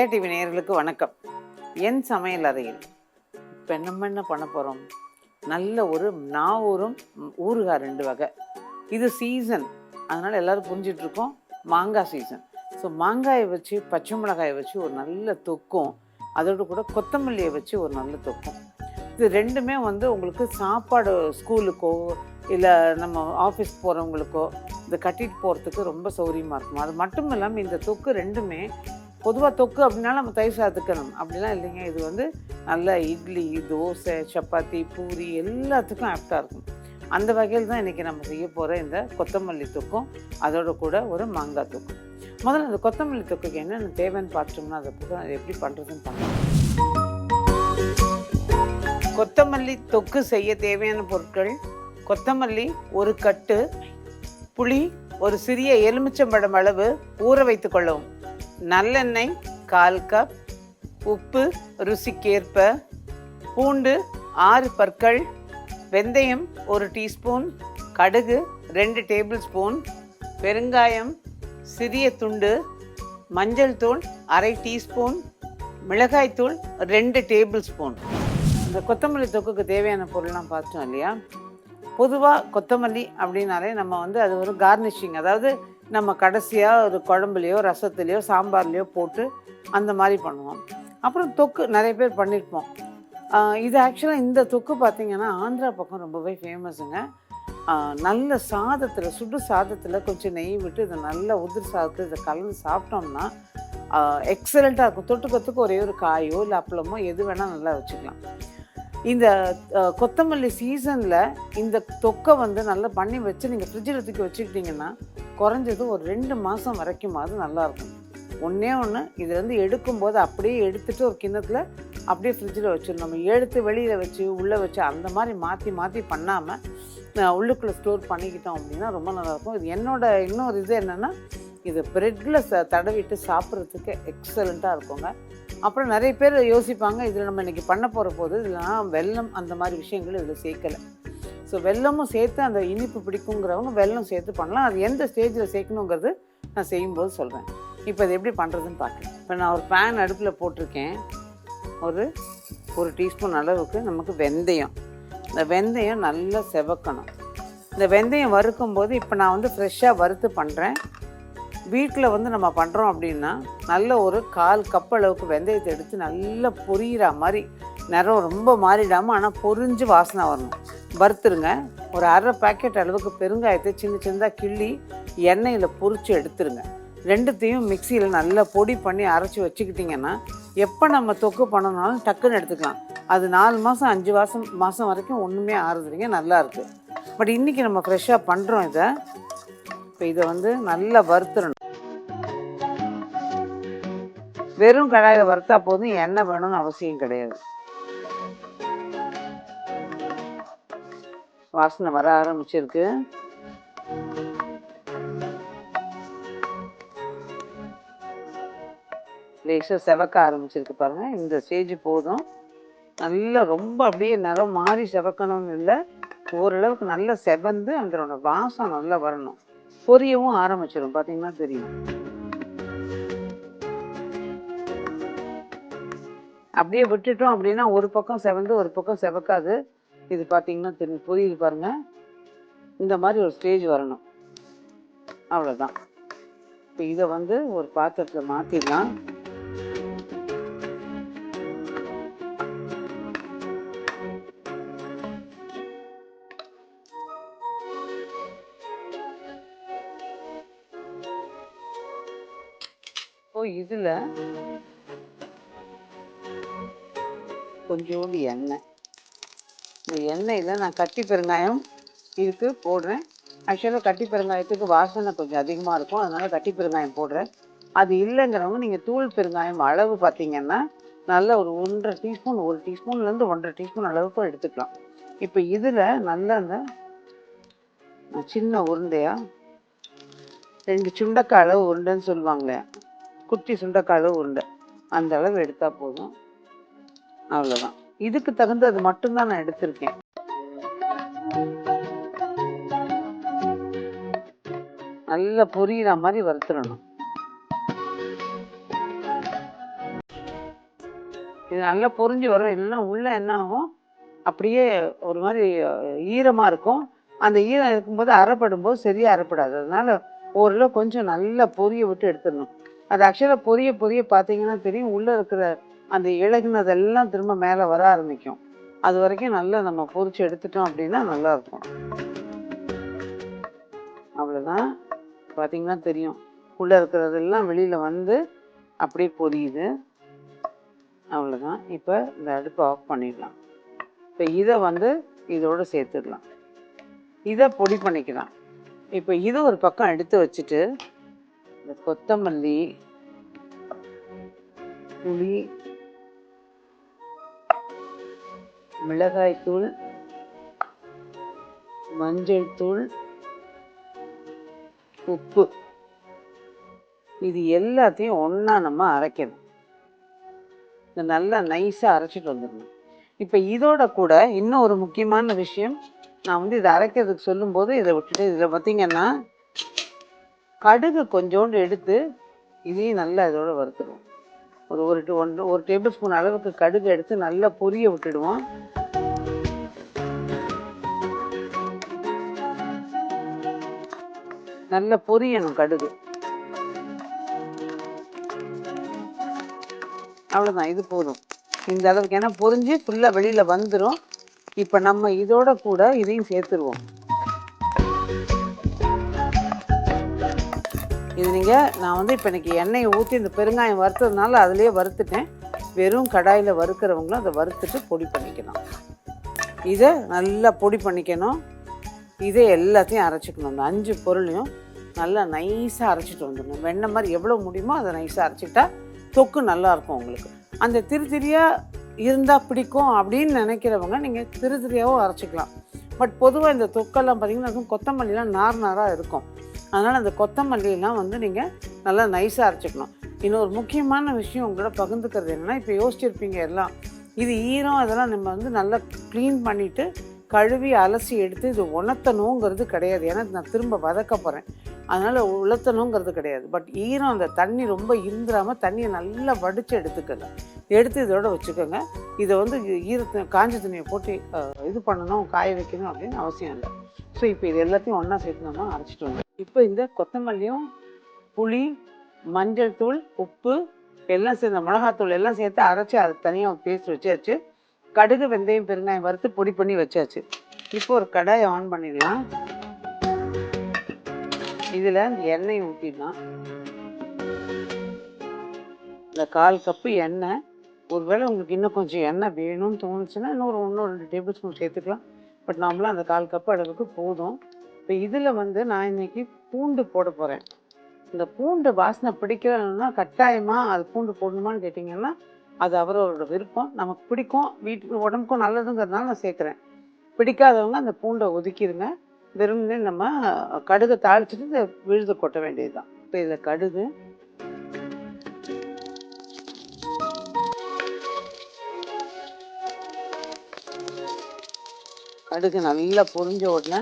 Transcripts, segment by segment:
Jaya TV நேயர்களுக்கு வணக்கம். என் சமையல் அறையில் இப்போ நம்ம என்ன பண்ண போகிறோம்? நல்ல ஒரு நாவூரும் ஊறுகாய் 2 வகை. இது சீசன், அதனால் எல்லோரும் புரிஞ்சிட்ருக்கோம், மாங்காய் சீசன். ஸோ மாங்காயை வச்சு பச்சை மிளகாயை வச்சு ஒரு நல்ல தொக்கும், அதோடு கூட கொத்தமல்லியை வச்சு ஒரு நல்ல தொக்கும். இது ரெண்டுமே உங்களுக்கு சாப்பாடு ஸ்கூலுக்கோ இல்லை நம்ம ஆஃபீஸ் போகிறவங்களுக்கோ இதை கட்டிட்டு போகிறதுக்கு ரொம்ப சௌரியமாக இருக்கும். அது மட்டும் இல்லாமல் இந்த தொக்கு ரெண்டுமே பொதுவாக தொக்கு அப்படின்னா நம்ம தயிர் சாத்துக்கணும் அப்படிலாம் இல்லைங்க. இது நல்ல இட்லி, தோசை, சப்பாத்தி, பூரி எல்லாத்துக்கும் ஆப்டாக இருக்கும். அந்த வகையில் தான் இன்றைக்கி நம்ம செய்ய போகிற இந்த கொத்தமல்லி தொக்கும் அதோட கூட ஒரு மாங்காய் தொக்கும். முதல்ல இந்த கொத்தமல்லி தொக்குக்கு என்னென்ன தேவைன்னு பார்த்தோம்னா அதை எப்படி பண்ணுறதுன்னு பார்க்கலாம். கொத்தமல்லி தொக்கு செய்ய தேவையான பொருட்கள்: கொத்தமல்லி 1 கட்டு, புளி ஒரு சிறிய எலுமிச்சம்பழம் அளவு ஊற வைத்து கொள்ளவும், நல்லெண்ணெய் 1/4 கப், உப்பு ருசிக்கேற்ப, பூண்டு 6 பற்கள், வெந்தயம் 1 டீஸ்பூன், கடுகு 2 டேபிள் ஸ்பூன், பெருங்காயம் சிறிய துண்டு, மஞ்சள் தூள் 1/2 டீஸ்பூன், மிளகாய்த்தூள் 2 டேபிள் ஸ்பூன். இந்த கொத்தமல்லி தொக்குக்கு தேவையான பொருள்லாம் பார்த்தோம் இல்லையா? பொதுவாக கொத்தமல்லி அப்படின்னாலே நம்ம அது ஒரு கார்னிஷிங், அதாவது நம்ம கடைசியாக ஒரு குழம்புலையோ ரசத்துலேயோ சாம்பார்லேயோ போட்டு அந்த மாதிரி பண்ணுவோம். அப்புறம் தொக்கு நிறைய பேர் பண்ணியிருப்போம். இது ஆக்சுவலாக இந்த தொக்கு பார்த்திங்கன்னா ஆந்திரா பக்கம் ரொம்பவே ஃபேமஸுங்க. நல்ல சாதத்தில், சுடு சாதத்தில் கொஞ்சம் நெய் விட்டு இதை நல்ல உதிர் சாதத்தில் இதை கலந்து சாப்பிட்டோம்னா எக்ஸலண்ட்டாக இருக்கும். தொட்டுக்கிறதுக்கு ஒரே ஒரு காயோ இல்லை அப்பளமோ எது வேணால் நல்லா வச்சுக்கலாம். இந்த கொத்தமல்லி சீசனில் இந்த தொக்கை நல்லா பண்ணி வச்சு நீங்கள் ஃப்ரிட்ஜில் தூக்கி வச்சுக்கிட்டிங்கன்னா குறைஞ்சது ஒரு 2 மாதம் வரைக்குமாவது நல்லாயிருக்கும். ஒன்றே இதுலேருந்து எடுக்கும்போது அப்படியே எடுத்துகிட்டு ஒரு கிண்ணத்தில் அப்படியே ஃப்ரிட்ஜில் வச்சிடணும். நம்ம எடுத்து வெளியில் வச்சு உள்ளே வச்சு அந்த மாதிரி மாற்றி மாற்றி பண்ணாமல் உள்ளுக்குள்ளே ஸ்டோர் பண்ணிக்கிட்டோம் அப்படின்னா ரொம்ப நல்லாயிருக்கும். இது இன்னொரு இது என்னென்னா, இது ப்ரெட்டில் தடவிட்டு சாப்பிட்றதுக்கு எக்ஸலண்ட்டாக இருக்குங்க. அப்புறம் நிறைய பேர் யோசிப்பாங்க, இதில் நம்ம இன்றைக்கி பண்ண போகிற போது இதில் வெல்லம் அந்த மாதிரி விஷயங்கள் இதில் சேர்க்கலை. ஸோ வெல்லமும் சேர்த்து அந்த இனிப்பு பிடிக்குங்கிறவங்க வெல்லம் சேர்த்து பண்ணலாம். அது எந்த ஸ்டேஜில் சேர்க்கணுங்கிறது நான் செய்யும்போது சொல்கிறேன். இப்போ இது எப்படி பண்ணுறதுன்னு பார்க்கலாம். இப்போ நான் ஒரு பேன் அடுப்பில் போட்டிருக்கேன். ஒரு டீஸ்பூன் அளவுக்கு நமக்கு வெந்தயம். இந்த வெந்தயம் நல்லா செவக்கணும். இந்த வெந்தயம் வறுக்கும்போது இப்போ நான் ஃப்ரெஷ்ஷாக வறுத்து பண்ணுறேன். வீட்டில் நம்ம பண்ணுறோம் அப்படின்னா நல்ல ஒரு 1/4 கப் அளவுக்கு வெந்தயத்தை எடுத்து நல்லா பொரியிற மாதிரி, நிறம் ரொம்ப மாறிடாமல் ஆனால் பொரிஞ்சு வாசனை வரணும், வறுத்துருங்க. ஒரு 1/2 பாக்கெட் அளவுக்கு பெருங்காயத்தை சின்ன சின்னதாக கிள்ளி எண்ணெயில் பொரித்து எடுத்துருங்க. ரெண்டுத்தையும் மிக்சியில் நல்லா பொடி பண்ணி அரைச்சி வச்சுக்கிட்டிங்கன்னா எப்போ நம்ம தொக்கு பண்ணணுனாலும் டக்குன்னு எடுத்துக்கலாம். அது 4 மாதம் 5 மாதம் வரைக்கும் ஒன்றுமே ஆறுதுங்க, நல்லாயிருக்கு. பட் இன்றைக்கி நம்ம ஃப்ரெஷ்ஷாக பண்ணுறோம் இதை. இப்போ இதை நல்லா வறுத்துடணும். வெறும் கடாயில் வறுத்தா போதும், எண்ணெய் வேணும்னு அவசியம் கிடையாது. வாசனை வர ஆரம்பிச்சிருக்கு. லேசாக செவக்க ஆரம்பிச்சிருக்கு பாருங்கள். இந்த ஸ்டேஜ் போதும். நல்லா ரொம்ப அப்படியே நிறம் மாறி செவக்கணும்னு இல்லை, ஓரளவுக்கு நல்லா செவந்து அதனோட வாசம் நல்லா வரணும். பொரியவும் ஆரம்பிச்சிடும், பார்த்தீங்கன்னா தெரியும். அப்படியே விட்டுட்டோம் அப்படின்னா ஒரு பக்கம் செவந்து ஒரு பக்கம் செவக்காது. இது பார்த்தீங்கன்னா தெரியும், புரியுது பாருங்கள். இந்த மாதிரி ஒரு ஸ்டேஜ் வரணும், அவ்வளோதான். இப்போ இதை ஒரு பாத்திரத்தில் மாற்றிடலாம். இதில் கொஞ்சோண்டு எண்ணெய். இந்த எண்ணெயில் நான் கட்டி பெருங்காயம் இதுக்கு போடுறேன். ஆக்சுவலாக கட்டி பெருங்காயத்துக்கு வாசனை கொஞ்சம் அதிகமாக இருக்கும், அதனால் கட்டி பெருங்காயம் போடுறேன். அது இல்லைங்கிறவங்க நீங்கள் தூள் பெருங்காயம் அளவு பார்த்தீங்கன்னா நல்லா ஒரு 1.5 டீஸ்பூன், 1 டீஸ்பூன்லேருந்து 1.5 டீஸ்பூன் அளவுக்கு எடுத்துக்கலாம். இப்போ இதில் நல்லா அந்த சின்ன உருண்டையாக 2 சுண்டக்காய் அளவு உருண்டைன்னு சொல்லுவாங்களே, குட்டி சுண்டக்காய் அளவு உருண்டை, அந்த அளவு எடுத்தால் போதும். அவ்வளோதான். இதுக்கு தகுந்த அது மட்டும்தான் நான் எடுத்திருக்கேன். நல்லா பொரியிற மாதிரி வறுத்துடணும். இது நல்லா பொரிஞ்சு வரும். எல்லாம் உள்ள என்ன ஆகும், அப்படியே ஒரு மாதிரி ஈரமாக இருக்கும். அந்த ஈரம் இருக்கும்போது அரைப்படும்போது சரியாக அரைப்படாது. அதனால ஓரளவு கொஞ்சம் நல்லா பொரிய விட்டு எடுத்துடணும். அது ஆக்சுவலாக பொரிய பொரிய பார்த்தீங்கன்னா தெரியும், உள்ளே இருக்கிற அந்த இழகுனதெல்லாம் திரும்ப மேலே வர ஆரம்பிக்கும். அது வரைக்கும் நல்லா நம்ம பொரிச்சு எடுத்துட்டோம் அப்படின்னா நல்லாயிருக்கும். அவ்வளோதான். பார்த்தீங்கன்னா தெரியும், உள்ளே இருக்கிறதெல்லாம் வெளியில் வந்து அப்படியே பொரியுது. அவ்வளோதான். இப்போ இந்த அடுப்பை ஆஃப் பண்ணிடலாம். இப்போ இதை வந்து இதோடு சேர்த்துடலாம். இதை பொடி பண்ணிக்கலாம். இப்போ இதை ஒரு பக்கம் எடுத்து வச்சுட்டு இந்த கொத்தமல்லி, புளி, மிளகாய்த்தூள், மஞ்சள் தூள், உப்பு, இது எல்லாத்தையும் ஒன்றா நம்ம அரைக்கணும். இதை நல்லா நைஸாக அரைச்சிட்டு வந்துடணும். இப்போ இதோட கூட இன்னும் ஒரு முக்கியமான விஷயம், நான் வந்து இதை அரைக்கிறதுக்கு சொல்லும்போது இதை விட்டுட்டு, இதில் பார்த்திங்கன்னா கடுகு கொஞ்சோண்டு எடுத்து இதையும் நல்லா இதோட வறுத்துடுவோம். ஒரு டேபிள் ஸ்பூன் அளவுக்கு கடுகு எடுத்து நல்லா பொரிய விட்டுடுவோம். நல்லா பொரியணும் கடுகு. அவ்வளோதான், இது போதும் இந்த அளவுக்கு. ஏன்னா பொரிஞ்சு ஃபுல்லாக வெளியில் வந்துடும். இப்போ நம்ம இதோட கூட இதையும் சேர்த்துருவோம். இது நான் வந்து இப்போ இன்றைக்கி எண்ணெயை ஊற்றி இந்த பெருங்காயம் வறுத்ததுனால அதிலே வறுத்துட்டேன். வெறும் கடாயில் வறுக்கிறவங்களும் அதை வறுத்துட்டு பொடி பண்ணிக்கணும். இதை நல்லா பொடி பண்ணிக்கணும். இதை எல்லாத்தையும் அரைச்சிக்கணும். இந்த 5 பொருளையும் நல்லா நைஸாக அரைச்சிட்டு வந்துடணும். வெண்ணெய் மாதிரி எவ்வளோ முடியுமோ அதை நைஸாக அரைச்சிக்கிட்டா தொக்கு நல்லாயிருக்கும் உங்களுக்கு. அந்த திரியாக இருந்தால் பிடிக்கும் அப்படின்னு நினைக்கிறவங்க நீங்கள் திரியாகவும் அரைச்சிக்கலாம். பட் பொதுவாக இந்த தொக்கெல்லாம் பார்த்திங்கன்னா கொத்தமல்லிலாம் நாராக இருக்கும். அதனால் அந்த கொத்தமல்லியெல்லாம் வந்து நீங்கள் நல்லா நைஸாக அரைச்சிக்கணும். இன்னொரு முக்கியமான விஷயம் உங்களோட பகிர்ந்துக்கிறது என்னென்னா, இப்போ யோசிச்சிருப்பீங்க எல்லாம், இது ஈரம் அதெல்லாம் நம்ம வந்து நல்லா க்ளீன் பண்ணிவிட்டு கழுவி அலசி எடுத்து இது உணர்த்தணுங்கிறது கிடையாது. ஏன்னா நான் திரும்ப வதக்க போகிறேன், அதனால் உலர்த்தணுங்கிறது கிடையாது. பட் ஈரம் அந்த தண்ணி ரொம்ப இருந்துடாமல் தண்ணியை நல்லா வடித்து எடுத்துக்கோங்க. எடுத்து இதோட வச்சுக்கோங்க. இதை வந்து காஞ்ச துணியை போட்டு இது பண்ணணும், காய வைக்கணும் அப்படின்னு அவசியம் இல்லை. ஸோ இப்போ இது எல்லாத்தையும் ஒன்றா சேர்த்து நம்ம அரைச்சிட்டு வந்தோம். இப்போ இந்த கொத்தமல்லியும் புளி, மஞ்சள் தூள், உப்பு எல்லாம் சேர்த்து, மிளகாத்தூள் எல்லாம் சேர்த்து அரைச்சி அது தனியாக பேஸ்ட் வச்சாச்சு. கடுகு, வெந்தயம், பெருங்காயம் வறுத்து பொடி பண்ணி வச்சாச்சு. இப்போ ஒரு கடாயை ஆன் பண்ணிடலாம். இதில் எண்ணெய் ஊற்றிடலாம். இந்த 1/4 கப்பு எண்ணெய். ஒருவேளை உங்களுக்கு இன்னும் கொஞ்சம் எண்ணெய் வேணும்னு தோணுச்சுன்னா இன்னொரு 2 டேபிள் ஸ்பூன் சேர்த்துக்கலாம். பட் நார்மலாக அந்த 1/4 கப்பு அளவுக்கு போதும். இப்போ இதில் வந்து நான் இன்றைக்கி பூண்டு போட போகிறேன். இந்த பூண்டு வாசனை பிடிக்கணும்னா கட்டாயமாக அது பூண்டு போடணுமான்னு கேட்டிங்கன்னா அது அவரோட விருப்பம். நமக்கு பிடிக்கும், வீட்டுக்கு உடம்புக்கும் நல்லதுங்கிறதுனால நான் சேர்க்குறேன். பிடிக்காதவங்க அந்த பூண்டை ஒதுக்கிடுங்க. வெறும்னே நம்ம கடுகை தாளிச்சிட்டு இந்த விழுது கொட்ட வேண்டியது தான். இப்போ இதில் கடுகு, கடுகு நல்லா பொரிஞ்ச உடனே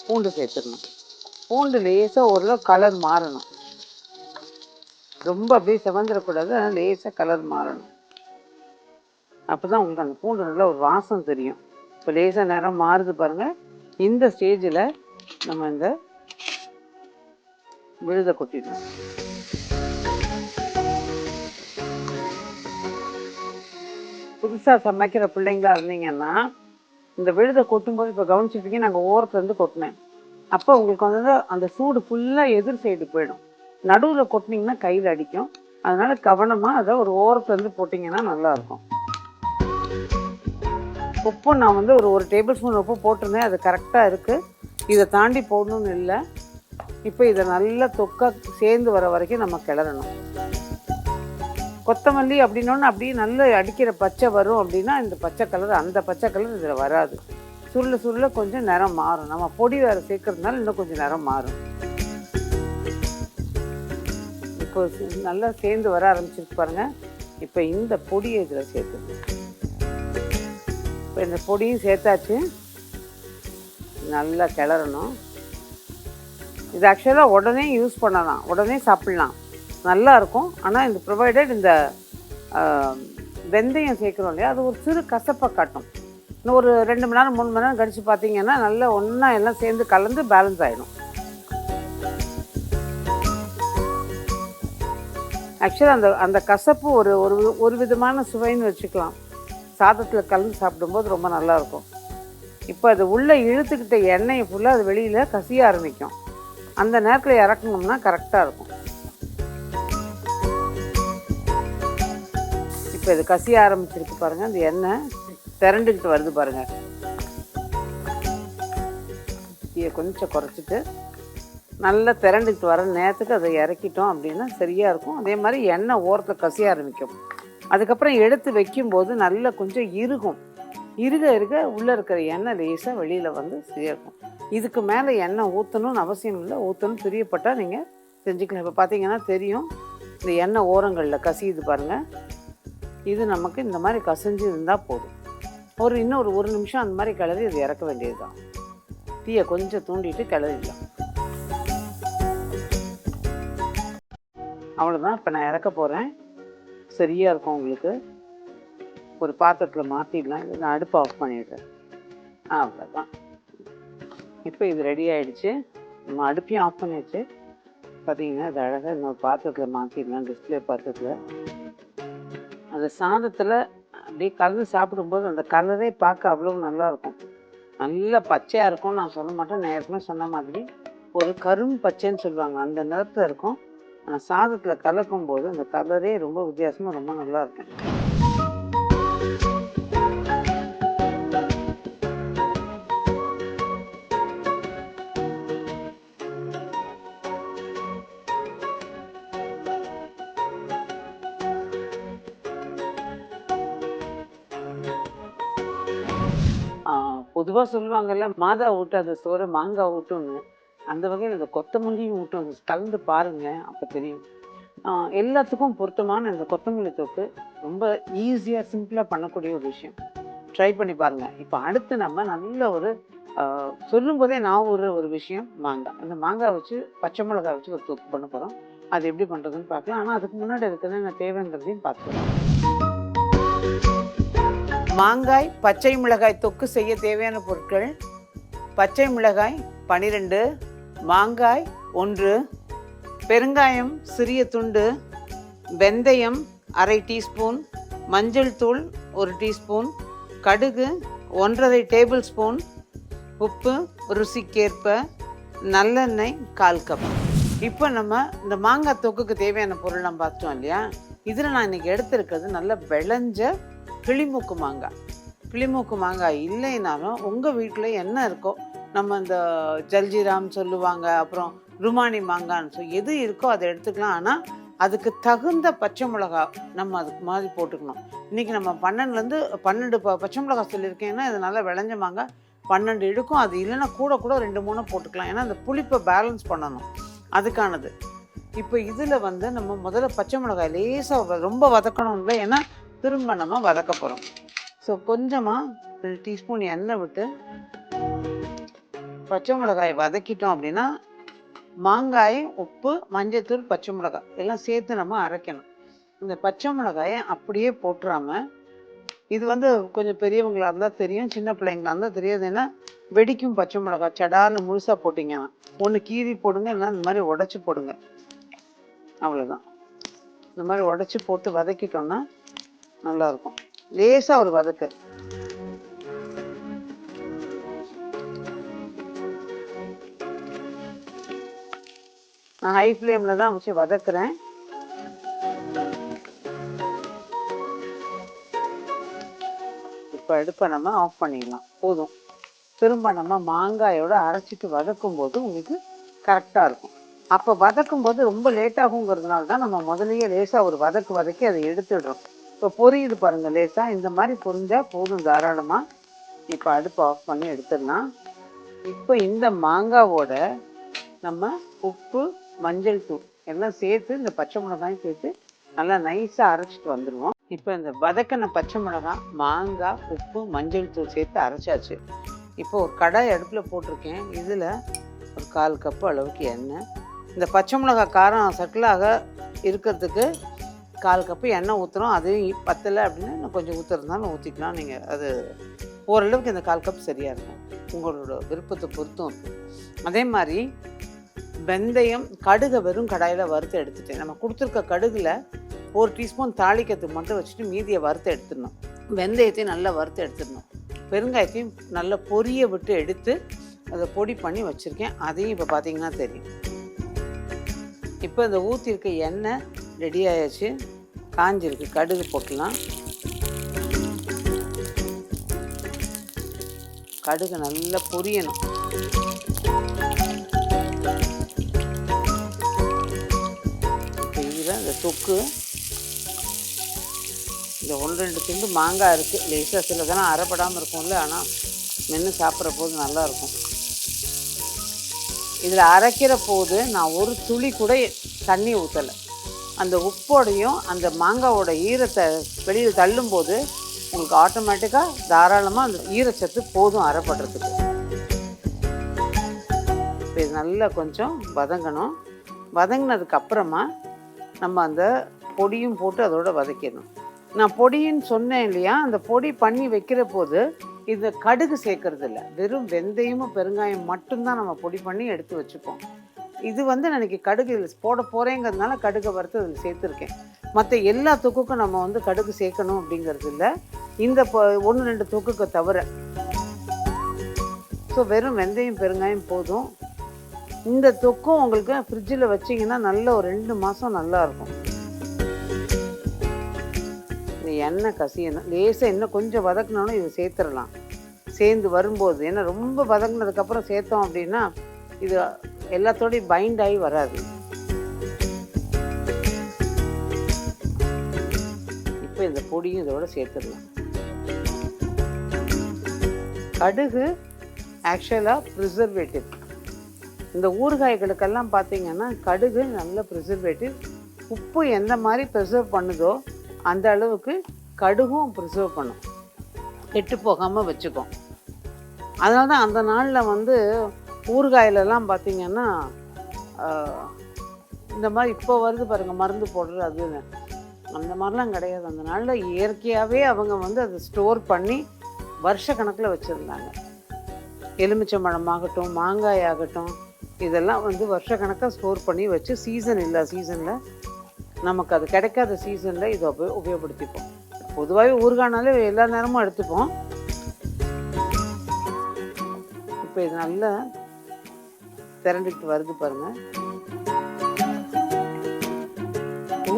பூண்டு சேர்த்துடணும். பூண்டு லேசாக ஓரளவு கலர் மாறணும். ரொம்ப அப்படியே செவந்துடக்கூடாது, ஆனால் லேசாக கலர் மாறணும். அப்போ தான் உங்களுக்கு அந்த பூண்டு நல்லா ஒரு வாசம் தெரியும். இப்போ லேசாக நிறம் மாறுது பாருங்கள். இந்த ஸ்டேஜில் நம்ம இந்த விழுதை கொட்டிடணும். புதுசாக சமைக்கிற பிள்ளைங்களா இருந்தீங்கன்னா இந்த விழுதை கொட்டும்போது இப்போ கவனிச்சிருப்பீங்க, நாங்கள் ஓரத்துலேருந்து கொட்டினேன். அப்போ உங்களுக்கு வந்து அந்த சூடு ஃபுல்லாக எதிர் சைடு போயிடும். நடுவில் கொட்டினீங்கன்னா கையில் அடிக்கும். அதனால் கவனமாக அதை ஒரு ஓரத்துலேருந்து போட்டிங்கன்னா நல்லாயிருக்கும். உப்பு நான் வந்து ஒரு டேபிள் ஸ்பூன் உப்பு போட்டிருந்தேன், அது கரெக்டாக இருக்குது. இதை தாண்டி போடணும்னு இல்லை. இப்போ இதை நல்லா தொக்கா சேர்ந்து வர வரைக்கும் நம்ம கிளறணும். கொத்தமல்லி அப்படின்னோன்னு அப்படியே நல்லா அடிக்கிற பச்சை வரும் அப்படின்னா இந்த பச்சை கலர், அந்த பச்சை கலர் இதில் வராது. சுருள சுருள கொஞ்சம் நிறம் மாறும். நம்ம பொடி வேறு சேர்க்கறதுனால இன்னும் கொஞ்சம் நிறம் மாறும். இப்போ நல்லா சேர்ந்து வர ஆரம்பிச்சிருக்கு பாருங்கள். இப்போ இந்த பொடியை இதில் சேர்த்துங்க. இப்போ இந்த பொடியும் சேர்த்தாச்சு. நல்லா கிளறணும். இது ஆக்சுவலாக உடனே யூஸ் பண்ணலாம், உடனே சாப்பிட்லாம். நல்லா இருக்கும். ஆனால் இந்த ப்ரொவைடட் இந்த வெந்தயம் சேர்க்குறோம் இல்லையா, அது ஒரு சிறு கசப்பை காட்டும். இன்னும் ஒரு 2 மணி நேரம் 3 மணி நேரம் கழித்து பார்த்தீங்கன்னா நல்லா ஒன்றா எல்லாம் சேர்ந்து கலந்து பேலன்ஸ் ஆகிடும். ஆக்சுவலாக அந்த கசப்பு ஒரு ஒரு ஒரு விதமான சுவைன்னு வச்சுக்கலாம். சாதத்தில் கலந்து சாப்பிடும்போது ரொம்ப நல்லாயிருக்கும். இப்போ அது உள்ளே இழுத்துக்கிட்ட எண்ணெயை ஃபுல்லாக அது வெளியில் கசிய ஆரம்பிக்கும். அந்த நேரத்தில் இறக்கணும்னா கரெக்டாக இருக்கும். இப்போ இது கசிய ஆரம்பிச்சிருக்கு பாருங்கள், அந்த எண்ணெய் திரண்டுக்கிட்டு வருது பாருங்கள். இதை கொஞ்சம் குறைச்சிட்டு நல்லா திரண்டுக்கிட்டு வர நேரத்துக்கு அதை இறக்கிட்டோம் அப்படின்னா சரியாக இருக்கும். அதே மாதிரி எண்ணெய் ஓரத்தில் கசிய ஆரம்பிக்கும். அதுக்கப்புறம் எடுத்து வைக்கும்போது நல்லா கொஞ்சம் இருகும். இருக உள்ளே இருக்கிற எண்ணெய் லேசாக வெளியில் வந்து சேர்க்கும். இதுக்கு மேலே எண்ணெய் ஊற்றணும்னு அவசியம் இல்லை. ஊற்றணும் பிரியப்பட்டால் நீங்கள் செஞ்சுக்கலாம். இப்போ பார்த்தீங்கன்னா தெரியும், இந்த எண்ணெய் ஓரங்களில் கசியுது பாருங்கள். இது நமக்கு இந்த மாதிரி கசிஞ்சு இருந்தால் போதும். இன்னும் ஒரு நிமிஷம் அந்த மாதிரி கிளறி இது இறக்க வேண்டியது தான். தீயை கொஞ்சம் தூண்டிட்டு கிளறிடலாம். அவ்வளோதான். இப்போ நான் இறக்க போகிறேன். சரியாக இருக்கும் உங்களுக்கு. ஒரு பாத்திரத்தில் மாற்றிடலாம். இது நான் அடுப்பை ஆஃப் பண்ணிடுறேன். அவ்வளோதான். இப்போ இது ரெடி ஆகிடுச்சு. நம்ம அடுப்பையும் ஆஃப் பண்ணிடுச்சு. பார்த்தீங்கன்னா அது அழகாக இன்னொரு பாத்திரத்தில் மாற்றிடலாம். டிஸ்பிளே பாத்திரத்தில் அந்த சாதத்தில் அப்படியே கலந்து சாப்பிடும்போது அந்த கலரே பார்க்க அவ்வளோ நல்லாயிருக்கும். நல்லா பச்சையாக இருக்கும். நான் சொல்ல மாட்டேன், நான் ஏற்கனவே சொன்ன மாதிரி ஒரு கரும் பச்சைன்னு சொல்லுவாங்க, அந்த நிறத்தில் இருக்கும். ஆனால் சாதத்தில் கலக்கும் போது அந்த கலரே ரொம்ப வித்தியாசமாக ரொம்ப நல்லாயிருக்கும். பொதுவாக சொல்லுவாங்கல்ல, மாதா ஊட்டாத சோறு மாங்காய் ஊட்டும்னு. அந்த வகையில் இந்த கொத்தமல்லியும் ஊட்டும். கலந்து பாருங்கள், அப்போ தெரியும். எல்லாத்துக்கும் பொருத்தமான இந்த கொத்தமல்லி தொக்கு ரொம்ப ஈஸியாக சிம்பிளாக பண்ணக்கூடிய ஒரு விஷயம். ட்ரை பண்ணி பாருங்கள். இப்போ அடுத்து நம்ம நல்ல ஒரு சொல்லும்போதே நான் ஒரு விஷயம், மாங்காய். அந்த மாங்காய் வச்சு பச்சை மிளகாய் வச்சு ஒரு தொக்கு பண்ண போகிறோம். அது எப்படி பண்ணுறதுன்னு பார்க்கலாம். ஆனால் அதுக்கு முன்னாடி இருக்கிறது நான் தேவைங்கிறதையும் பார்த்துக்கலாம். மாங்காய் பச்சை மிளகாய் தொக்கு செய்ய தேவையான பொருட்கள்: பச்சை மிளகாய் 12, மாங்காய் 1, பெருங்காயம் சிறிய துண்டு, வெந்தயம் அரை டீஸ்பூன், மஞ்சள் தூள் 1 டீஸ்பூன், கடுகு 1½ டேபிள் ஸ்பூன், உப்பு ருசிக்கேற்ப, நல்லெண்ணெய் 1/4 கப். இப்போ நம்ம இந்த மாங்காய் தொக்குக்கு தேவையான பொருள் நம்ம பார்த்துட்டோம் இல்லையா. இதில் நான் இன்றைக்கி எடுத்திருக்கிறது நல்ல விளைஞ்ச கிளிமூக்கு மாங்காய். கிளிமூக்கு மாங்காய் இல்லைனாலும் உங்கள் வீட்டில் என்ன இருக்கோ, நம்ம இந்த ஜல்ஜிராம் சொல்லுவாங்க, அப்புறம் ருமானி மாங்கான்னு எது இருக்கோ அதை எடுத்துக்கலாம். ஆனால் அதுக்கு தகுந்த பச்சை மிளகா நம்ம அதுக்கு மாதிரி போட்டுக்கணும். இன்றைக்கி நம்ம 12 பச்சை மிளகா சொல்லியிருக்கேன்னா இது நல்லா விளைஞ்ச மாங்காய் 12 எடுக்கும். அது இல்லைன்னா கூட 2-3 போட்டுக்கலாம். ஏன்னா அந்த புளிப்பை பேலன்ஸ் பண்ணணும், அதுக்கானது. இப்போ இதில் நம்ம முதல்ல பச்சை மிளகாய் லேசாக ரொம்ப வதக்கணும் இல்லை, ஏன்னா திரும்ப நம்ம வதக்க போகிறோம். ஸோ கொஞ்சமாக 2 டீஸ்பூன் எண்ணெய் விட்டு பச்சை மிளகாய் வதக்கிட்டோம் அப்படின்னா மாங்காய், உப்பு, மஞ்சத்தூள், பச்சை மிளகாய் எல்லாம் சேர்த்து நம்ம அரைக்கணும். இந்த பச்சை மிளகாயை அப்படியே போட்டுறாமல், இது கொஞ்சம் பெரியவங்களாக இருந்தால் தெரியும், சின்ன பிள்ளைங்களாக இருந்தால் தெரியாது. ஏன்னா வெடிக்கும் பச்சை மிளகாய். சடார்னு முழுசாக போட்டிங்கன்னா ஒன்று கீறி போடுங்க, இல்லைன்னா இந்த மாதிரி உடச்சி போடுங்க. அவ்வளோதான். இந்த மாதிரி உடச்சி போட்டு வதக்கிட்டோம்னா நல்லாயிருக்கும். லேசாக ஒரு வதக்கு. நான் ஹை ஃப்ளேமில் தான் வச்சு வதக்குறேன். இப்போ அடுப்பை நம்ம ஆஃப் பண்ணிடலாம். போதும். திரும்ப நம்ம மாங்காயோட அரைச்சிட்டு வதக்கும் போது உங்களுக்கு கரெக்டாக இருக்கும். அப்போ வதக்கும் போது ரொம்ப லேட்டாகுங்கிறதுனால தான் நம்ம முதலையே லேசாக ஒரு வதக்கி அதை எடுத்துடுறோம். இப்போ பொரியுது பாருங்கள் லேசாக. இந்த மாதிரி பொரிஞ்சால் போதும் தாராளமாக. இப்போ அடுப்பை ஆஃப் பண்ணி எடுத்துடலாம். இப்போ இந்த மாங்காவோட நம்ம உப்பு, மஞ்சள் தூள் எல்லாம் சேர்த்து, இந்த பச்சை மிளகாயும் சேர்த்து நல்லா நைஸாக அரைச்சிட்டு வந்துடுவோம். இப்போ இந்த வதக்கின பச்சை மிளகாய், மாங்காய், உப்பு, மஞ்சள் தூள் சேர்த்து அரைச்சாச்சு. இப்போ ஒரு கடாய் அடுப்பில் போட்டிருக்கேன். இதில் ஒரு 1/4 கப்பு அளவுக்கு எண்ணெய். இந்த பச்சை மிளகாய் காரம் சட்டிலாக இருக்கிறதுக்கு 1/4 கப்பு எண்ணெய் ஊற்றுறோம். அதையும் பத்தலை அப்படின்னா இன்னும் கொஞ்சம் ஊற்றுறதுனாலும் ஊற்றிக்கலாம். நீங்கள் அது ஓரளவுக்கு இந்த 1/4 கப் சரியாக இருக்கும். உங்களோட விருப்பத்தை பொறுத்தும் இருக்கும். அதே மாதிரி வெந்தயம், கடுகை வெறும் கடாயில் வறுத்து எடுத்துட்டேன். நம்ம கொடுத்துருக்க கடுகில் 1 டீஸ்பூன் தாளிக்கிறதுக்கு மட்டும் வச்சுட்டு மீதியை வறுத்து எடுத்துடணும். வெந்தயத்தையும் நல்லா வறுத்து எடுத்துடணும். பெருங்காயத்தையும் நல்லா பொரிய விட்டு எடுத்து அதை பொடி பண்ணி வச்சுருக்கேன். அதையும் இப்போ பார்த்தீங்கன்னா தெரியும். இப்போ இந்த ஊற்றிருக்க எண்ணெய் ரெடி ஆயாச்சு, காஞ்சிருக்கு. கடுகு போட்டுலாம். கடுகு நல்லா பொரியணும். இப்போ இதில் இந்த தொக்கு, இந்த 1-2 துண்டு மாங்காய் இருக்குது. லேசாக சிலதெல்லாம் அரைப்படாமல் இருக்கும்ல, ஆனால் மென்று சாப்பிட்ற போது நல்லாயிருக்கும். இதில் அரைக்கிற போது நான் ஒரு துளி கூட தண்ணி ஊற்றலை. அந்த உப்போடையும் அந்த மாங்காவோட ஈரத்தை வெளியில் தள்ளும்போது உங்களுக்கு ஆட்டோமேட்டிக்காக தாராளமாக அந்த ஈரச்சத்து போதும் அரைப்படுறதுக்கு. இப்போ இது நல்லா கொஞ்சம் வதங்கணும். வதங்கினதுக்கு அப்புறமா நம்ம அந்த பொடியும் போட்டு அதோட வதக்கிடணும். நான் பொடின்னு சொன்னேன் இல்லையா, அந்த பொடி பண்ணி வைக்கிற போது இந்த கடுகு சேர்க்கறது இல்லை, வெறும் வெந்தயமும் பெருங்காயம் மட்டும்தான் நம்ம பொடி பண்ணி எடுத்து வச்சுப்போம். இது வந்து எனக்கு கடுகு போட போகிறேங்கிறதுனால கடுகை வறுத்து அதில் சேர்த்துருக்கேன். மற்ற எல்லா தொக்குக்கும் நம்ம வந்து கடுகு சேர்க்கணும் அப்படிங்கிறது இல்லை, இந்த 1-2 தொக்குக்கு தவிர. ஸோ வெறும் வெந்தயம் பெருங்காயம் போதும். இந்த தொக்கும் உங்களுக்கு ஃப்ரிட்ஜில் வச்சிங்கன்னா நல்ல ஒரு 2 மாதம் நல்லாயிருக்கும். இந்த எண்ணெய் கசியணும். லேசாக இன்னும் கொஞ்சம் வதக்கினாலும் இதை சேர்த்துடலாம். சேர்ந்து வரும்போது, ஏன்னா ரொம்ப வதங்கினதுக்கப்புறம் சேர்த்தோம் அப்படின்னா இது எல்லாத்தோடையும் பைண்ட் ஆகி வராது. இப்போ இந்த பொடியும் இதோட சேர்த்துடலாம். கடுகு ஆக்சுவலாக ப்ரிசர்வேட்டிவ். இந்த ஊறுகாய்களுக்கெல்லாம் பார்த்தீங்கன்னா கடுகு நல்ல ப்ரிசர்வேட்டிவ். உப்பு எந்த மாதிரி ப்ரிசர்வ் பண்ணுதோ அந்த அளவுக்கு கடுகும் ப்ரிசர்வ் பண்ணும், கெட்டு போகாமல் வச்சுக்கும். அதனால தான் அந்த நாளில் வந்து ஊறுகாயிலெல்லாம் பார்த்திங்கன்னா இந்த மாதிரி இப்போ வருது பாருங்கள் மருந்து போடுறது, அதுன்னு அந்த மாதிரிலாம் கிடையாது. அந்த நாளில் இயற்கையாகவே அவங்க வந்து அதை ஸ்டோர் பண்ணி வருஷ கணக்கில் வச்சுருந்தாங்க. எலுமிச்சம்பழமாகட்டும், மாங்காய் ஆகட்டும், இதெல்லாம் வந்து வருஷ கணக்காக ஸ்டோர் பண்ணி வச்சு சீசன் இல்லை சீசனில் நமக்கு அது கிடைக்காத சீசனில் இதை உபயோகப்படுத்திப்போம். பொதுவாகவே ஊறுகாய்னாலே எல்லா நேரமும் எடுத்துப்போம். இப்போ இது நல்லா திரண்டுக்கிட்டு வருது பாருங்கள்.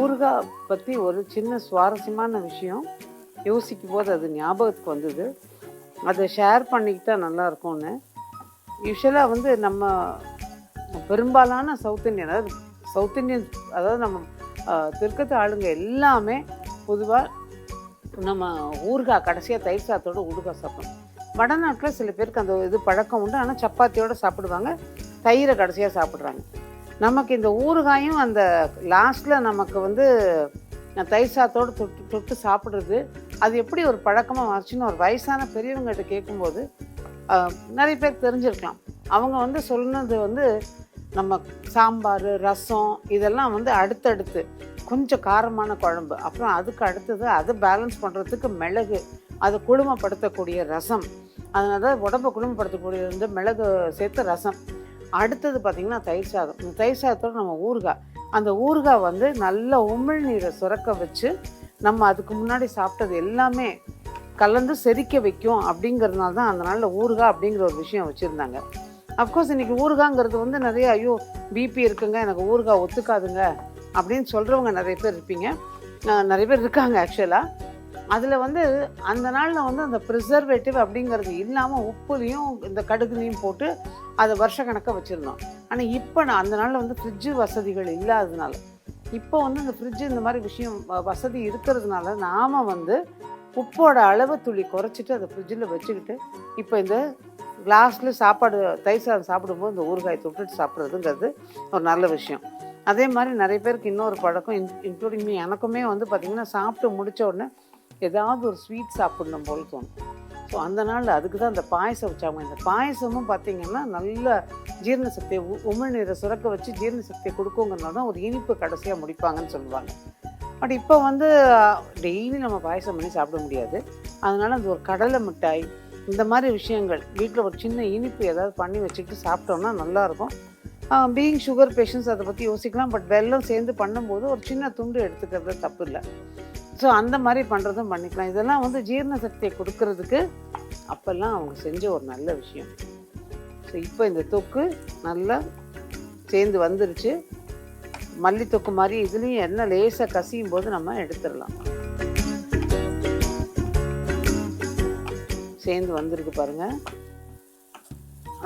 ஊறுகாய் பற்றி ஒரு சின்ன சுவாரஸ்யமான விஷயம் யோசிக்கும் போது அது ஞாபகத்துக்கு வந்தது. அதை ஷேர் பண்ணிக்கிட்டா நல்லாயிருக்கும்னு. யூஸ்வலாக வந்து நம்ம பெரும்பாலான சவுத் இந்தியன், அதாவது நம்ம தெற்கத்து ஆளுங்க எல்லாமே பொதுவாக நம்ம ஊறுகாய் கடைசியாக தயிர் சாதத்தோட ஊறுகாய் சாப்பிடணும். வடநாட்டில் சில பேருக்கு அந்த இது பழக்கம் உண்டு, ஆனால் சப்பாத்தியோடு சாப்பிடுவாங்க, தயிரை கடைசியாக சாப்பிட்றாங்க. நமக்கு இந்த ஊறுகாயும் அந்த லாஸ்ட்டில் நமக்கு வந்து தயிர் சாதத்தோடு தொட்டு சாப்பிட்றது அது எப்படி ஒரு பழக்கமாக மாறிச்சுன்னு ஒரு வயசான பெரியவங்ககிட்ட கேட்கும்போது நிறைய பேர் தெரிஞ்சிருக்கலாம். அவங்க வந்து சொன்னது வந்து நம்ம சாம்பார், ரசம் இதெல்லாம் வந்து அடுத்தடுத்து கொஞ்சம் காரமான குழம்பு, அப்புறம் அதுக்கு அடுத்தது அதை பேலன்ஸ் பண்ணுறதுக்கு மிளகு, அதை குளுமைப்படுத்தக்கூடிய ரசம், அதனால தான் உடம்பை குளுமைப்படுத்தக்கூடிய வந்து மிளகு சேர்த்து ரசம், அடுத்தது பார்த்திங்கன்னா தயிர் சாதம். இந்த தயிர் சாதத்தோடு நம்ம ஊறுகாய், அந்த ஊறுகாய் வந்து நல்ல உமிழ்நீரை சுரக்க வச்சு நம்ம அதுக்கு முன்னாடி சாப்பிட்டது எல்லாமே கலந்து செரிக்க வைக்கும். அப்படிங்கிறதுனால தான் அந்த நாளில் ஊறுகாய் அப்படிங்கிற ஒரு விஷயம் வச்சுருந்தாங்க. அஃப்கோர்ஸ் இன்றைக்கி ஊறுகாங்கிறது வந்து நிறைய ஐயோ பிபி இருக்குங்க எனக்கு ஊறுகாய் ஒத்துக்காதுங்க அப்படின்னு சொல்கிறவங்க நிறைய பேர் இருப்பீங்க, நிறைய பேர் இருக்காங்க ஆக்சுவலாக. அதில் வந்து அந்த நாளில் வந்து அந்த ப்ரிசர்வேட்டிவ் அப்படிங்கிறது இல்லாமல் உப்புலையும் இந்த கடுகுலையும் போட்டு அதை வருஷ கணக்காக வச்சுருந்தோம். ஆனால் இப்போ அந்த நாளில் வந்து ஃப்ரிட்ஜு வசதிகள் இல்லாததுனால, இப்போ வந்து இந்த ஃப்ரிட்ஜு இந்த மாதிரி விஷயம் வசதி இருக்கிறதுனால நாம் வந்து உப்போட அளவு துளி குறைச்சிட்டு அதை ஃப்ரிட்ஜில் வச்சுக்கிட்டு இப்போ இந்த கிளாஸில் சாப்பாடு தயிர் சாதம் சாப்பிடும்போது இந்த ஊறுகாய் தொட்டுட்டு சாப்பிட்றதுங்கிறது ஒரு நல்ல விஷயம். அதே மாதிரி நிறைய பேருக்கு இன்னொரு பழக்கம், இன்க்ளூடிங் மீ, எனக்குமே வந்து பார்த்திங்கன்னா சாப்பிட்டு முடித்த உடனே ஏதாவது ஒரு ஸ்வீட் சாப்பிடணும் போல் தோணும். ஸோ அந்த நாளில் அதுக்கு தான் அந்த பாயசம் வச்சாங்க. இந்த பாயசமும் பார்த்திங்கன்னா நல்ல ஜீரண சக்தியை உமிழ்நீரை சுரக்க வச்சு ஜீரண சக்தியை கொடுக்குங்கிறனால தான் ஒரு இனிப்பு கடைசியாக முடிப்பாங்கன்னு சொல்லுவாங்க. பட் இப்போ வந்து டெய்லி நம்ம பாயசம் பண்ணி சாப்பிட முடியாது. அதனால் அந்த ஒரு கடலை மிட்டாய் இந்த மாதிரி விஷயங்கள் வீட்டில் ஒரு சின்ன இனிப்பு ஏதாவது பண்ணி வச்சுக்கிட்டு சாப்பிட்டோம்னா நல்லாயிருக்கும். பீயிங் சுகர் பேஷண்ட்ஸ் அதை பற்றி யோசிக்கலாம். பட் வெல்லம் சேர்ந்து பண்ணும்போது ஒரு சின்ன துண்டு எடுத்துக்கிறது தப்பு இல்லை. ஸோ அந்த மாதிரி பண்ணுறதும் பண்ணிக்கலாம். இதெல்லாம் வந்து ஜீரண சக்தியை கொடுக்கறதுக்கு அப்போல்லாம் அவங்க செஞ்ச ஒரு நல்ல விஷயம். ஸோ இப்போ இந்த தொக்கு நல்லா சேர்ந்து வந்துருச்சு. மல்லி தொக்கு மாதிரி இதுலேயும் எண்ணெய் லேசாக கசியும் போது நம்ம எடுத்துடலாம். சேர்ந்து வந்திருக்கு பாருங்கள்.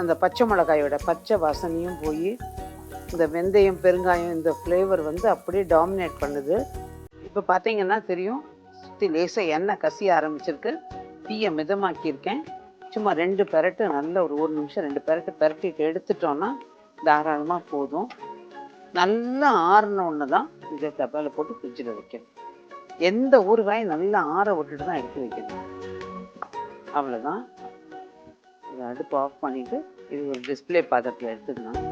அந்த பச்சை மிளகாயோட பச்சை வாசனையும் போய் இந்த வெந்தயம் பெருங்காயம் இந்த ஃப்ளேவர் வந்து அப்படியே டாமினேட் பண்ணுது. இப்போ பார்த்தீங்கன்னா தெரியும், சுற்றி லேசாக எண்ணெய் கசிய ஆரம்பிச்சிருக்கு. தீயை மிதமாக்கியிருக்கேன். சும்மா 2 பெரட்டு நல்ல ஒரு 1 நிமிஷம் 2 பெரட்டு பெரட்டிட்டு எடுத்துட்டோன்னா தாராளமாக போதும். நல்லா ஆறினோன்னு தான் இதை டப்பாவில் போட்டு ஃப்ரிட்ஜில் வைக்கணும். எந்த ஊறுகாயும் நல்லா ஆற விட்டுட்டு தான் எடுத்து வைக்கணும். அவ்வளோதான். இதை அடுப்பு ஆஃப் பண்ணிவிட்டு இது ஒரு டிஸ்பிளே பாத்திரத்தில் எடுத்துக்கலாம்.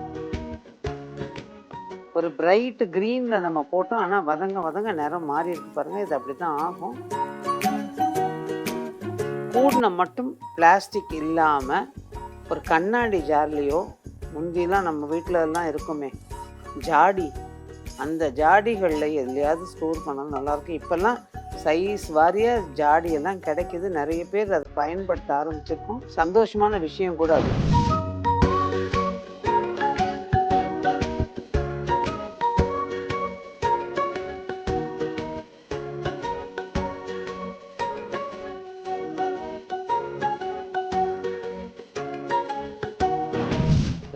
ஒரு பிரைட் க்ரீனில் நம்ம போட்டோம். ஆனால் வதங்க நிறம் மாறி இருக்கு பாருங்கள். இது அப்படி தான் ஆகும். கூடின மட்டும் பிளாஸ்டிக் இல்லாமல் ஒரு கண்ணாடி ஜார்லேயோ, முந்திலாம் நம்ம வீட்டிலலாம் இருக்குமே ஜாடி, அந்த ஜாடிகளில் எதுலையாவது ஸ்டோர் பண்ணாலும் நல்லாயிருக்கும். இப்போல்லாம் சைஸ் வாரியாக ஜாடியெல்லாம் கிடைக்கிது. நிறைய பேர் அதை பயன்படுத்த ஆரம்பிச்சிருக்கோம். சந்தோஷமான விஷயம் கூட அது.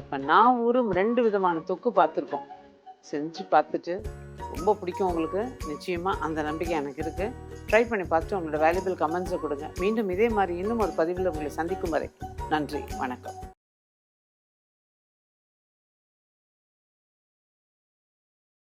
இப்போ நான் ஒரு 2 விதமான தொக்கு பார்த்துருக்கோம். செஞ்சு பார்த்துட்டு ரொம்ப பிடிக்கும் உங்களுக்கு. நிச்சயமாக அந்த நம்பிக்கை எனக்கு இருக்குது. ட்ரை பண்ணி பார்த்துட்டு உங்களோட வேல்யூபிள் கமெண்ட்ஸை கொடுங்க. மீண்டும் இதே மாதிரி இன்னும் ஒரு பதிவில் உங்களை சந்திக்கும் வரை நன்றி, வணக்கம்.